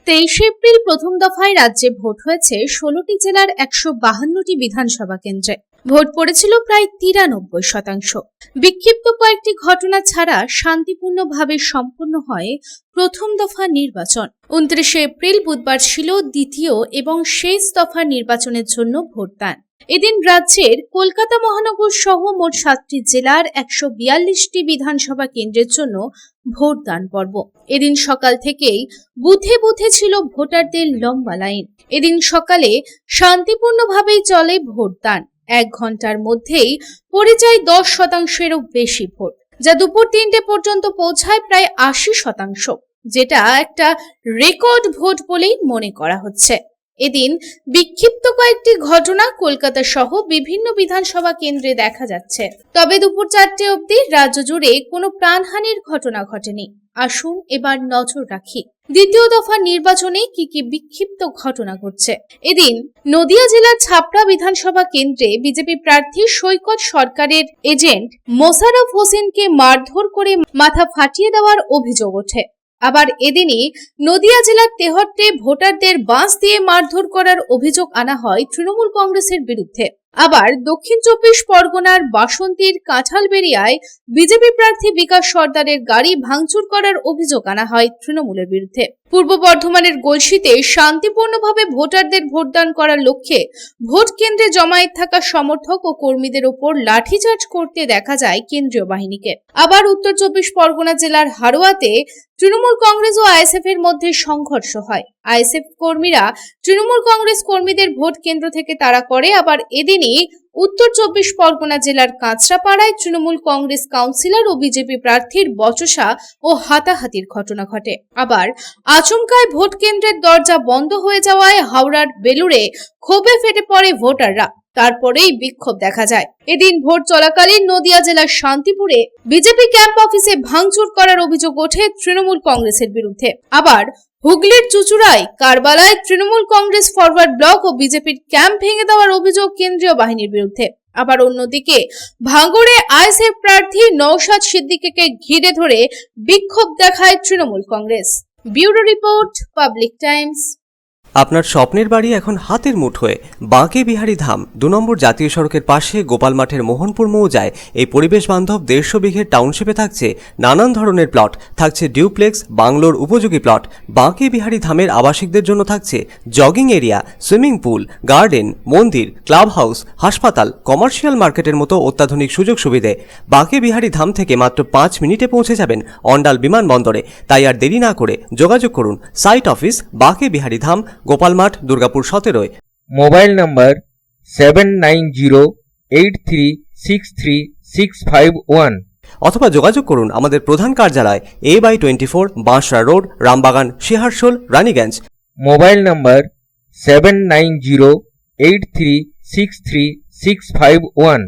23 April প্রথম দফায় রাজ্যে ভোট হয়েছে 16টি জেলার 152টি বিধানসভা কেন্দ্রে। ভোট পড়েছিল প্রায় 93%। বিক্ষিপ্ত কয়েকটি ঘটনা ছাড়া শান্তিপূর্ণভাবে সম্পন্ন হয় প্রথম দফা নির্বাচন। 29 এপ্রিল বুধবার ছিল দ্বিতীয় এবং শেষ দফা নির্বাচনের জন্য ভোটদান। এদিন রাজ্যের কলকাতা মহানগর সহ মোট 7টি জেলার 142টি বিধানসভা কেন্দ্রের জন্য ভোটদান পর্ব। এদিন সকাল থেকেই বুথে বুথে ছিল ভোটারদের লম্বা লাইন। এদিন সকালে শান্তিপূর্ণভাবেই চলে ভোটদান। 1 ঘন্টার মধ্যেই পড়ে যায় 10%-এরও বেশি ভোট, যা দুপুর 3টে পর্যন্ত পৌঁছায় প্রায় 80%, যেটা একটা রেকর্ড ভোট বলেই মনে করা হচ্ছে। এদিন বিক্ষিপ্ত কয়েকটি ঘটনা কলকাতা সহ বিভিন্ন বিধানসভা কেন্দ্রে দেখা যাচ্ছে, তবে দুপুর 4টে অবধি রাজ্য জুড়ে কোনো প্রাণহানির ঘটনা ঘটেনি। আসুন এবার নজর রাখি দ্বিতীয় দফা নির্বাচনে কি কি বিক্ষিপ্ত ঘটনা ঘটছে। এদিন নদিয়া জেলার ছাপড়া বিধানসভা কেন্দ্রে বিজেপি প্রার্থী সৈকত সরকারের এজেন্ট মোশাররফ হোসেনকে মারধর করে মাথা ফাটিয়ে দেওয়ার অভিযোগ ওঠে। আবার এদিনই নদিয়া জেলার তেহট্টে ভোটারদের বাঁশ দিয়ে মারধর করার অভিযোগ আনা হয় তৃণমূল কংগ্রেসের বিরুদ্ধে। আবার দক্ষিণ 24 পরগনার বাসন্তীর কাঁঠালবেড়িয়ায় বিজেপি প্রার্থী বিকাশ সর্দারের গাড়ি ভাঙচুর করার অভিযোগ আনা হয় তৃণমূলের বিরুদ্ধে। পূর্ব বর্ধমানের গলসিতে শান্তিপূর্ণভাবে ভোটারদের ভোটদান করার লক্ষ্যে ভোট কেন্দ্রে জমায়েত থাকা সমর্থক ও কর্মীদের ওপর লাঠিচার্জ করতে দেখা যায় কেন্দ্রীয় বাহিনীকে। আবার উত্তর 24 পরগনা জেলার হারোয়াতে তৃণমূল কংগ্রেস ও আইএসএফ এর মধ্যে সংঘর্ষ হয়। আইএসএফ কর্মীরা তৃণমূল কংগ্রেস কর্মীদের ভোট কেন্দ্র থেকে তাড়া করে। আবার এদিনই উত্তর 24 পরগনা জেলার কাঁচরাপাড়ায় তৃণমূল কংগ্রেস কাউন্সিলর ও বিজেপি প্রার্থীর বচসা ও হাতাহাতির ঘটনা ঘটে। আবার আচমকায় ভোট কেন্দ্রের দরজা বন্ধ হয়ে যাওয়ায় হাওড়ার বেলুড়ে ক্ষোভে ফেটে পড়ে ভোটাররা। তারপরেই বিক্ষোভ দেখা যায়। এদিন ভোট চলাকালীন নদিয়া জেলার শান্তিপুরে বিজেপি ক্যাম্প অফিসে ভাঙচুর করার অভিযোগ ওঠে তৃণমূল কংগ্রেসের বিরুদ্ধে। আবার হুগলির চুচুড়ায় কারবালায় তৃণমূল কংগ্রেস ফরওয়ার্ড ব্লক ও বিজেপির ক্যাম্প ভেঙে দেওয়ার অভিযোগ কেন্দ্রীয় বাহিনীর বিরুদ্ধে। আবার অন্যদিকে ভাঙড়ে আইএসএফ প্রার্থী নওশাদ সিদ্দিকীকে ঘিরে ধরে বিক্ষোভ দেখায় Trinamool Congress. Bureau report, public Times. আপনার স্বপ্নের বাড়ি এখন হাতের মুঠোয়। বাঁকে বিহারী ধাম 2 নম্বর জাতীয় সড়কের পাশে গোপাল মাঠের মোহনপুর মৌজায় এই পরিবেশ বান্ধব 150 বিঘের টাউনশিপে থাকছে নানান ধরনের প্লট, থাকছে ডিউপ্লেক্স, বাংলোর উপযোগী প্লট। বাঁকে বিহারী ধামের আবাসিকদের জন্য থাকছে jogging area, swimming pool, garden, মন্দির, ক্লাব হাউস, হাসপাতাল, কমার্শিয়াল মার্কেটের মতো অত্যাধুনিক সুযোগ সুবিধে। বাঁকে বিহারী ধাম থেকে মাত্র 5 মিনিটে পৌঁছে যাবেন অন্ডাল বিমানবন্দরে। তাই আর দেরি না করে যোগাযোগ করুন। Site office Banke Bihari Dham, Gopalmath, Durgapur 17। Mobile number 7908363651 অথবা যোগাযোগ করুন আমাদের প্রধান কার্যালয় A/24 Bansra road, Rambagan, Searsole, Raniganj. Mobile number 7908363651